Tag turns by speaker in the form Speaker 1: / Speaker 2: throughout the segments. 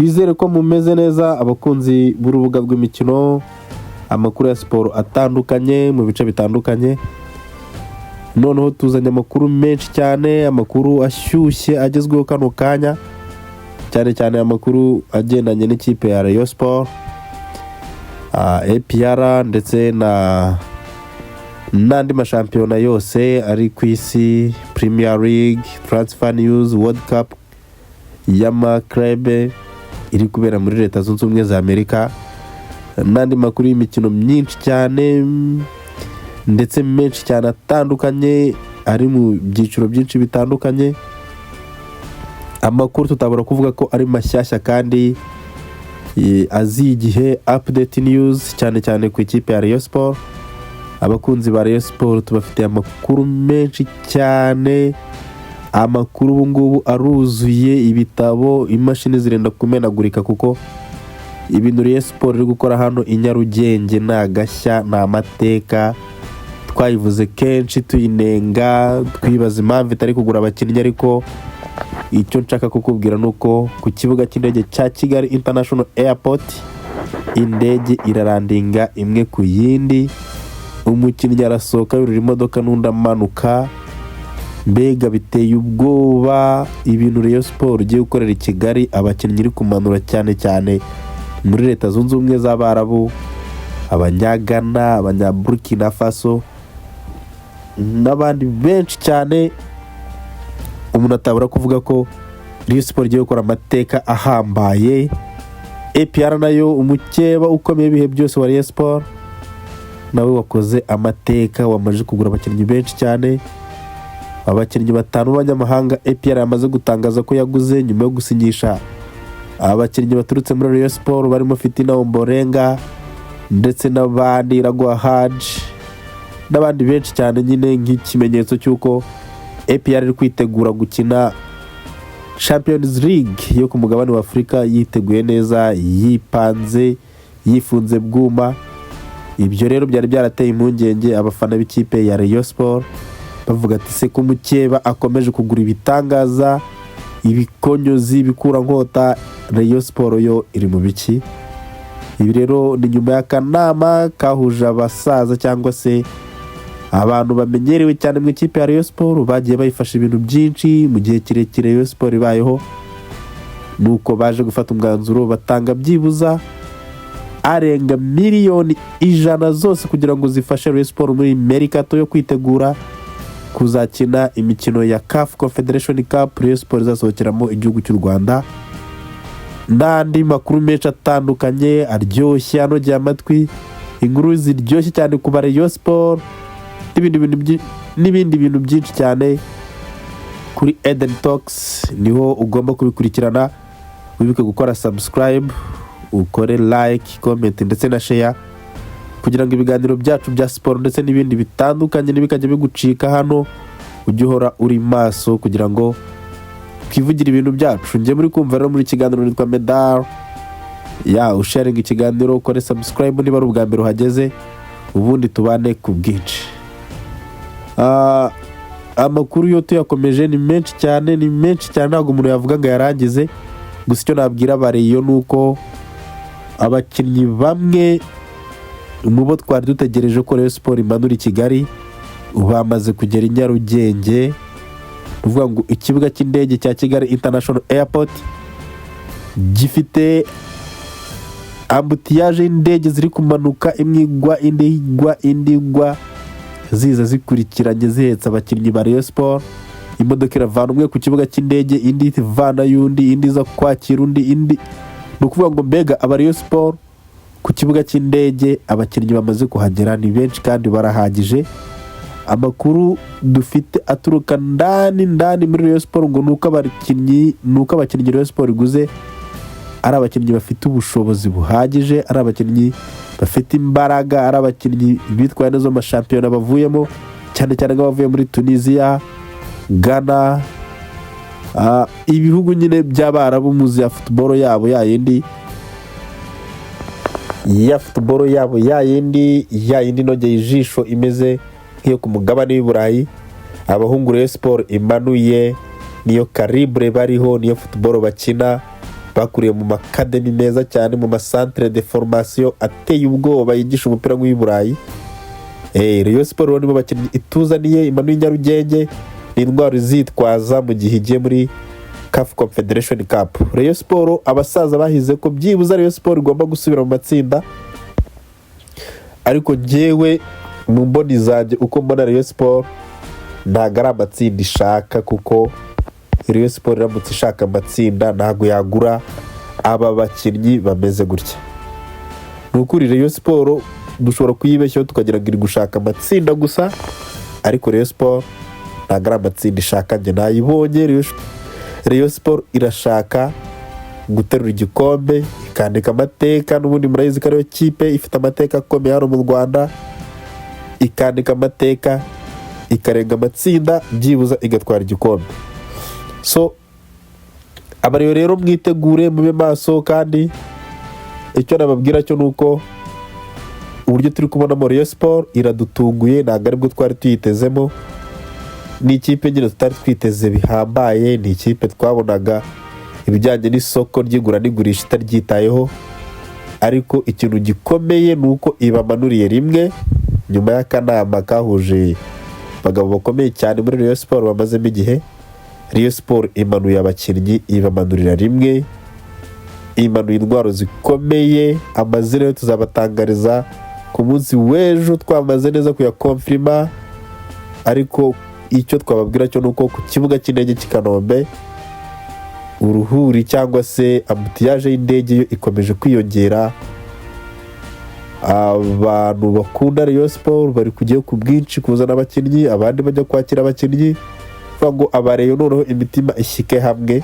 Speaker 1: twizere ko mumeze neza abakunzi b'urubuga rw'imikino, amakuru ya siporo atandukanye mu bice bitandukanye. Noneho tuzanye amakuru menshi cyane, amakuru ashyushye agezweho kano kanya, cyane amakuru agendanye n'ikipe ya Rayon Sport, APR ndetse n'andi mashampiyona yose ari ku isi, Premier League, Transfer News, World Cup y'amaklebe iri kubera muri Leta Zunze Ubumwe za Amerika, n'andi makuru y'imikino myinshi cyane ndetse menshi cyane atandukanye ari mu byiciro byinshi bitandukanye. Amakuru tutabura kuvuga ko ari mashyashya kandi azigihe, update news cyane ku ikipe ya Rayon Sport. Abakunzi ba Rayon Sport tubafite amakuru menshi cyane, amakuru ubu ngubu aruzuye ibitabo, imashini zirenda kumenagurika kuko ibintu Rayon Sport iri gukora hano i Nyarugenge nagashya, na Amateka. Twayivuze kenshi tuyinenga, twibaza impamvu itari kugura abakinnyi, ariko icyo nshaka kukubwira nuko ku kibuga cy'indege cya Kigali International Airport indege irarandinga imwe ku yindi, umukinnyi arasohoka yurira imodoka n'undi amanuka. Mbega biteye ubwoba ibintu Rayon Sport igiye gukorera i Kigali, abakinnyi iri kumanura cyane muri Leta Zunze Ubumwe z'Abarabu, Abanyagana, Abanyaburkina Faso n'abandi benshi cyane. Umuntu atabura kuvuga ko Rayon Sport igiye gukora amateka ahambaye. APR nayo umukeba ukomeye ibihe byose wa Rayon Sport nawe wakoze amateka, wamaje kugura abakinnyi benshi cyane, abakinnyi 5 b'abanyamahanga APR yamaze gutangaza ko yaguze nyuma yo gusinyisha abakinnyi baturutse muri Rayon Sport barimo Fitina Omborenga ndetse n'abandi Ragwa Haji n'abandi benshi cyane, nyine nk'ikimenyetso cy'uko APR iri kwitegura gukina Champions League yo ku mugabane wa Afurika, yiteguye neza, yipanze, yifunze bwuma. Ibyo rero byari byarateye impungenge abafana b'ikipe ya Rayon Sport, bavuga ati se ko mukeba akomeje kugura ibitangaza, ibikonyozi, bikura nkota, Rayon Sport yo iri mu biki? Ibi rero ni nyuma y'akanama kahuje abasaza cyangwa se abantu bamenyerewe cyane mu ikipe ya Rayon Sport, bagiye bayifasha ibintu byinshi mu gihe kirekire Rayon Sport ibayeho, nuko baje gufata umwanzuro batanga byibuza arenga miliyoni 100 zose kugira ngo zifashe Rayon Sport muri merikato yo kwitegura kuzakina imikino ya CAF Confederation Cup. Rayon Sport izasohokeramo igihugu cy'u Rwanda, n'andi makuru menshi atandukanye aryoshye anogeye amatwi, inkuru ziryoshye cyane ku Rayon Sport n'ibindi bintu byinshi cyane kuri Eden Talks. Niho ugomba kubikurikirana, wibuke gukora subscribe, ukore like, comment ndetse na share kugira ngo ibiganiro byacu bya siporo ndetse n'ibindi bitandukanye nibikajya bigucika hano, ujye uhora uri maso kugira ngo twivugire ibintu byacu. Ngiye muri kumva rero muri kiganiro nitwa Medal usharing ikiganiro, ukore subscribe niba ari ubwa mbere uhageze, ubundi tubane ku bwinshi. Amakuru yo tuyakomeje ni menshi cyane ntabwo umuntu yavuga ngo yarangize. Gusa icyo nabwira abariyo nuko abakinnyi bamwe mu bo twari dutegereje ko Rayon Sport imanura i Kigali bamaze kugera i Nyarugenge. Uvuga ngo ikibuga cy'indege cya Kigali International Airport gifite ambutiyaje y'indege ziri kumanuka, imwe igwa indi igwa ziza zikurikiranye zihetse abakinnyi ba Rayon Sport. Imodoka iravana umwe ku kibuga cy'indege, indi ivana y'undi, indi iza kwakira undi. Ni ukuvuga ngo mbega aba Rayon Sport ku kibuga cy'indege abakinnyi bamaze kuhagera ni benshi kandi barahagije. Amakuru dufite aturuka ndani muri Rayon Sport ngo nuko abakinnyi Rayon Sport iguze ari abakinnyi bafite ubushobozi buhagije, ari abakinnyi bafite imbaraga, ari abakinnyi bitwaye neza mu mashampiyona bavuyemo, cyane nk'abavuye muri Tunisia, Ghana, ibihugu nyine by'Abarabu muzi ya football yabo yayindi inogeye ijisho imeze nk'iyo ku mugabane w'Iburayi. Abahungu Rayon Sport Imanuye niyo calibre bariho, niyo football bakina, bakuriye mu makademi meza cyane, mu masantere de formation ateye ubwoba yigisha umupira w'i Burayi. Rayon Sport nibo bakinnyi ituzaniye. Imanuye Nyarugenge ni indwara izitwaza mu gihe igiye muri CAF Confederation Cup. Rayon Sport abasaza bahize ko byibuza Rayon Sport igomba gusubira mu matsinda, ariko njyewe mu mboni zanjye uko mbona Rayon Sport ntabwo ari amatsinda ishaka, kuko Rayon Sport iramutse ishaka amatsinda ntabwo yagura aba bakinnyi bameze gutya. Ni ukuri Rayon Sport dushobora kuyibeshyaho tukagira ngo iri gushaka amatsinda gusa, ariko Rayon Sport ntabwo ari amatsinda ishaka. Njye nayibonye Rayon Sport irashaka guterura igikombe, ikandika amateka. N'ubundi murayizi ko ariyo kipe ifite amateka akomeye hano mu Rwanda, ikandika amateka ikarenga amatsinda, byibuza igatwara igikombe. So abariyo rero mwitegure, mube maso, kandi icyo nababwira cyo nuko uburyo turi kubonamo Rayon Sport iradutunguye, ntabwo aribwo twari tuyitezemo. Ni ikipe nyine tutari twiteze bihambaye, ni ikipe twabonaga ibijyanye n'isoko ry'igura n'igurisha itaryitayeho, ariko ikintu gikomeye ni uko ibamanuriye rimwe nyuma y'akanama kahuje abagabo bakomeye cyane muri Rayon Sport bamazemo igihe. Rayon Sport imanuye abakinnyi, ibamanurira rimwe, imanuye indwara zikomeye. Amazina yo tuzabatangariza ku munsi w'ejo twamaze neza kuyakonfirima, ariko icyo twababwira cyo nuko ku kibuga cy'indege cy'i Kanombe uruhuri cyangwa se ambutiyaje y'indege yo ikomeje kwiyongera. Abantu bakunda Rayon Sport bari kujya ku bwinshi kuzana abakinnyi, abandi bajya kwakira abakinnyi, kuvuga ngo abareyo noneho imitima ishyike hamwe.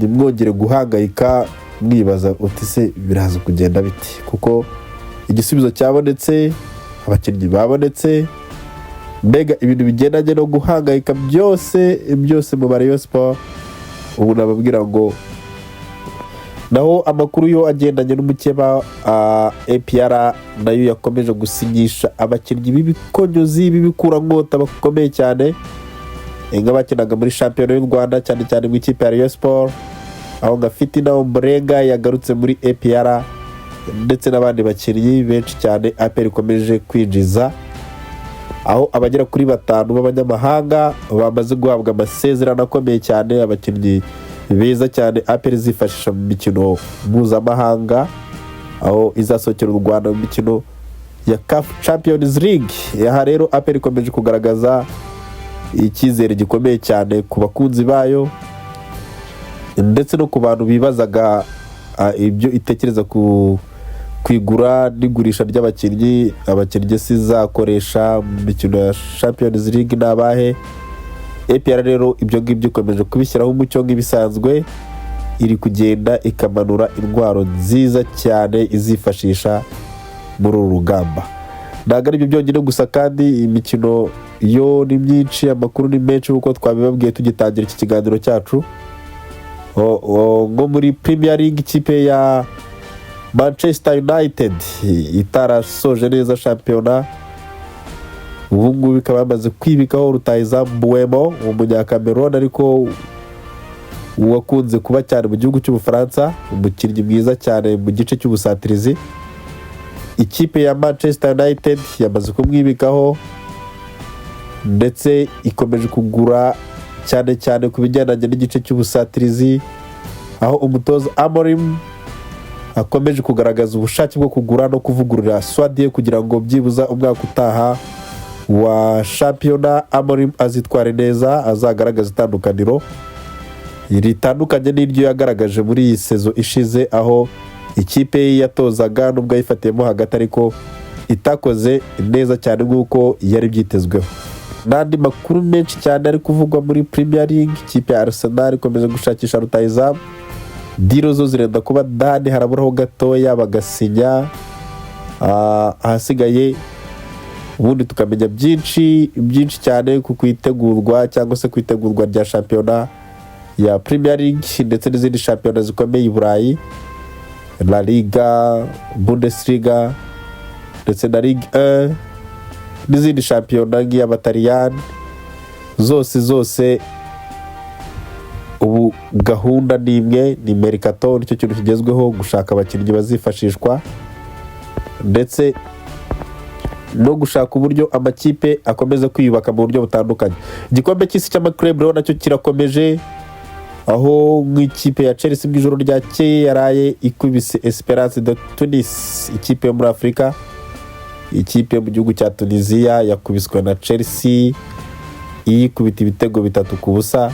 Speaker 1: Nimwongere guhangayika mwibaza uti se biraza kugenda biti, kuko igisubizo cyabonetse, abakinnyi babonetse, mbega ibintu bigendanye no guhangayika byose mu Rayon Sport. Ubu nababwira ngo naho amakuru yo agendanye n'umukeba APR nayo yakomeje gusinyisha abakinnyi b'ibikonyozi b'ibikurankota bakomeye cyane, nk'abakinaga muri shampiyona y'u Rwanda cyane cyane mu ikipe ya Rayon Sport, aho ngafite naho Murenga yagarutse muri APR, ndetse n'abandi bakinnyi benshi cyane APR ikomeje kwinjiza, aho abagera kuri 5 b'abanyamahanga bamaze guhabwa amasezerano akomeye cyane. Abakinnyi beza cyane APR izifashisha mu mikino mpuzamahanga, aho izasokera u Rwanda mu mikino ya CAF Champions League. Aha rero APR ikomeje kugaragaza icyizere gikomeye cyane ku bakunzi bayo, ndetse no ku bantu bibazaga ibyo itekereza ku kwigura n'igurisha ry'abakinnyi. Abakinnyi sizakoresha mu mikino ya Champions League n'abahe. APR rero ibyo ngibyo ikomeje kubishyiraho umucyo nk'ibisanzwe, iri kugenda ikamanura indwaro nziza cyane izifashisha muri uru rugamba. Ntabwo ari ibyo byonyine gusa, kandi imikino yo ni myinshi, amakuru ni menshi nk'uko twabibabwiye tugitangira iki kiganiro cyacu. Ngo muri Premier League ikipe ya Manchester United itarasoje neza shampiyona, ubu ngubu bikaba bamaze kwibikaho rutahizamu Buemo, umunyakamerun ariko wakunze kuba cyane mu gihugu cy'Ubufaransa, umukinnyi mwiza cyane mu gice cy'ubusatirizi. Ikipe ya Manchester United yamaze kumwibikaho, ndetse ikomeje kugura cyane cyane ku bijyanye n'igice cy'ubusatirizi, aho umutoza Amorim akomeje kugaragaza ubushake bwo kugura no kuvugurura Swadiye kugira ngo byibuza umwaka utaha wa shampiyona Amorim azitware neza, azagaragaza itandukaniro ritandukanye n'iryo yagaragaje muri iyi sezo ishize, aho ikipe ye yatozaga nubwo yayifatiyemo hagati ariko itakoze neza cyane nk'uko yari byitezweho. N'andi makuru menshi cyane ari kuvugwa muri Premier League, ikipe ya Arsenal ikomeje gushakisha rutahizamu, diro zo zirenda kuba dani, haraburaho gatoya bagasinya. Ahasigaye ubundi tukamenya byinshi cyane ku kwitegurwa cyangwa se kwitegurwa rya shampiyona ya Premier League ndetse n'izindi shampiyona zikomeye i Burayi, La Liga, Bundesliga ndetse na Ligue 1 n'izindi shampiyona nk'iy'Abataliyani. Zose ubu gahunda ni imwe, ni mercato, nicyo kintu kigezweho, gushaka abakinnyi bazifashishwa ndetse no gushaka uburyo amakipe akomeza kwiyubaka mu buryo butandukanye. Igikombe cy'isi cy'amaklub rero nacyo kirakomeje, aho nk'ikipe ya Chelsea mu ijoro ryakeye yaraye ikubise Esperance de Tunis, ikipe yo muri Afurika. Ikipe mu gihugu cya Tunisia yakubiswe na Chelsea iyikubita ibitego 3-0,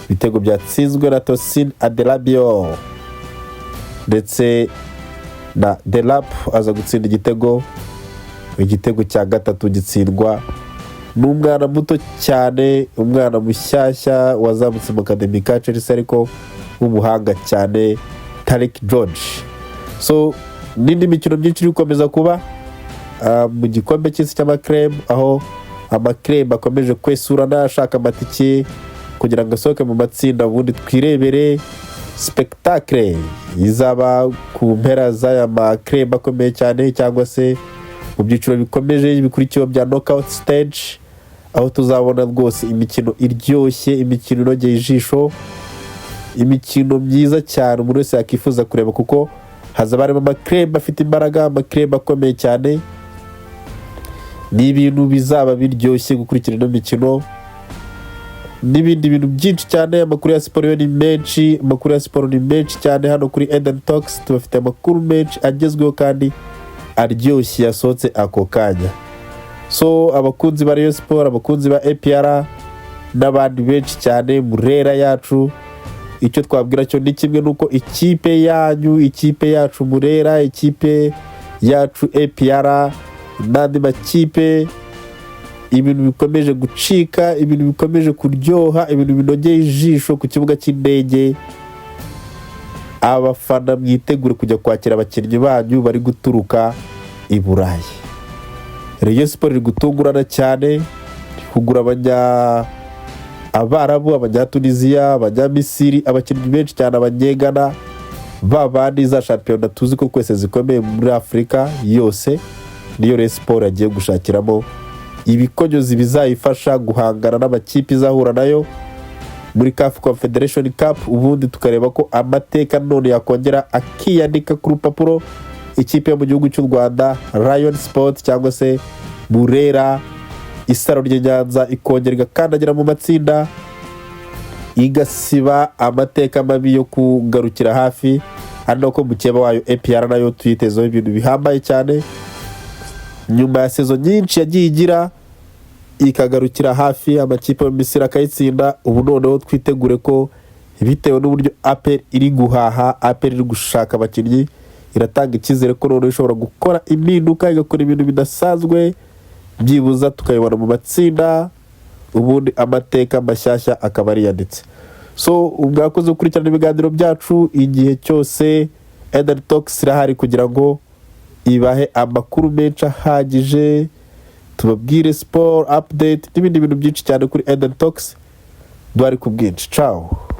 Speaker 1: ibitego byatsinzwe na Tosin Adelabio ndetse na Delap aza gutsinda igitego cya gatatu gitsindwa n'umwana muto cyane, umwana mushyashya wazamutse mu academy ka Chelsea ariko w'umuhanga cyane, Tariq George. So n'indi mikino myinshi iri gukomeza kuba mu gikombe cy'isi cy'amaklub, aho amaklub akomeje kwesurana ashaka amatike kugira ngo asohoke mu matsinda, ubundi twirebere spectacle izaba ku mpera z'aya maklub akomeye cyane, cyangwa se mu byiciro bikomeje bikurikiyeho bya knockout stage, aho tuzabona rwose imikino iryoshye, imikino inogeye ijisho, imikino myiza cyane umuntu wese yakifuza kureba, kuko hazaba harimo amaklub afite imbaraga, amaklub akomeye cyane. Ni ibintu bizaba biryoshye gukurikira ino mikino n'ibindi bintu byinshi cyane. Amakuru ya siporo ni menshi, cyane hano kuri Eden Talks tubafite amakuru menshi agezweho kandi aryoshye yasohotse ako kanya. So abakunzi ba Rayon Sport, abakunzi ba APR n'abandi benshi cyane, Murera yacu, icyo twabwira cyo ni kimwe, nuko ikipe yanyu, ikipe yacu Murera, ikipe yacu APR n'andi makipe, ibintu bikomeje gucika, ibintu bikomeje kuryoha, ibintu binogeye ijisho ku kibuga cy'indege. Abafana mwitegure kujya kwakira abakinnyi banyu bari guturuka i Burayi. Rayon Sport iri gutungurana cyane, kugura Abarabu, Abanyatunisia, Abanyamisiri, abakinnyi benshi cyane, Abanyegana, babandi za shampiyona tuzi ko kwese zikomeye muri Afurika yose. Niyo Rayon Sport agiye gushakiramo ibikonyozi bizayifasha guhangana n'amakipe izahura nayo muri CAF Confederation Cup, ubundi tukareba ko Amateka none yakongera akiyandika ku rupapuro. Ikipe yo mu gihugu cy'u Rwanda Rayon Sport cyangwa se Murera, isaro ry'Inyanza, ikongera igakandagira mu matsinda, igasiba amateka mabi yo kugarukira hafi. Ari nako mukeba wayo APR nayo tuyitezeho ibintu bihambaye cyane, nyuma ya sezo nyinshi yagiye igira ikagarukira hafi amakipe yo Misiri akayitsinda. Ubu noneho twitegure ko bitewe n'uburyo APR iri guhaha, APR iri gushaka abakinnyi, iratanga icyizere ko noneho ishobora gukora impinduka, igakora ibintu bidasanzwe, byibuza tukayibona mu matsinda, ubundi amateka mashyashya akaba ariyanditse. So ubwakoze gukurikirana ibiganiro byacu igihe cyose. Eden Talks irahari kugira ngo ibahe amakuru menshi ahagije, tubabwire sport update n'ibindi bintu byinshi cyane kuri Eden Talks. Duhari ku bwinshi. Ciao.